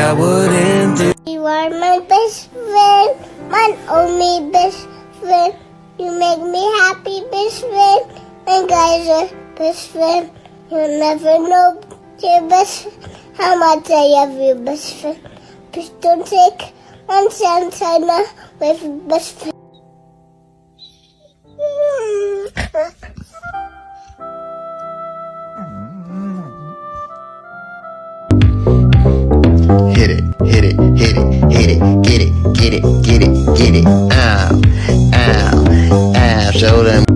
I wouldn't do. You are my best friend, my only best friend. You make me happy, best friend. And guys are best friend. You'll never know your best friend, how much I love your best friend. Please don't take one Santana with best friend. Hit it, hit it, hit it, hit it, get it, get it, get it, get it. Ow, ow, ow. Show them.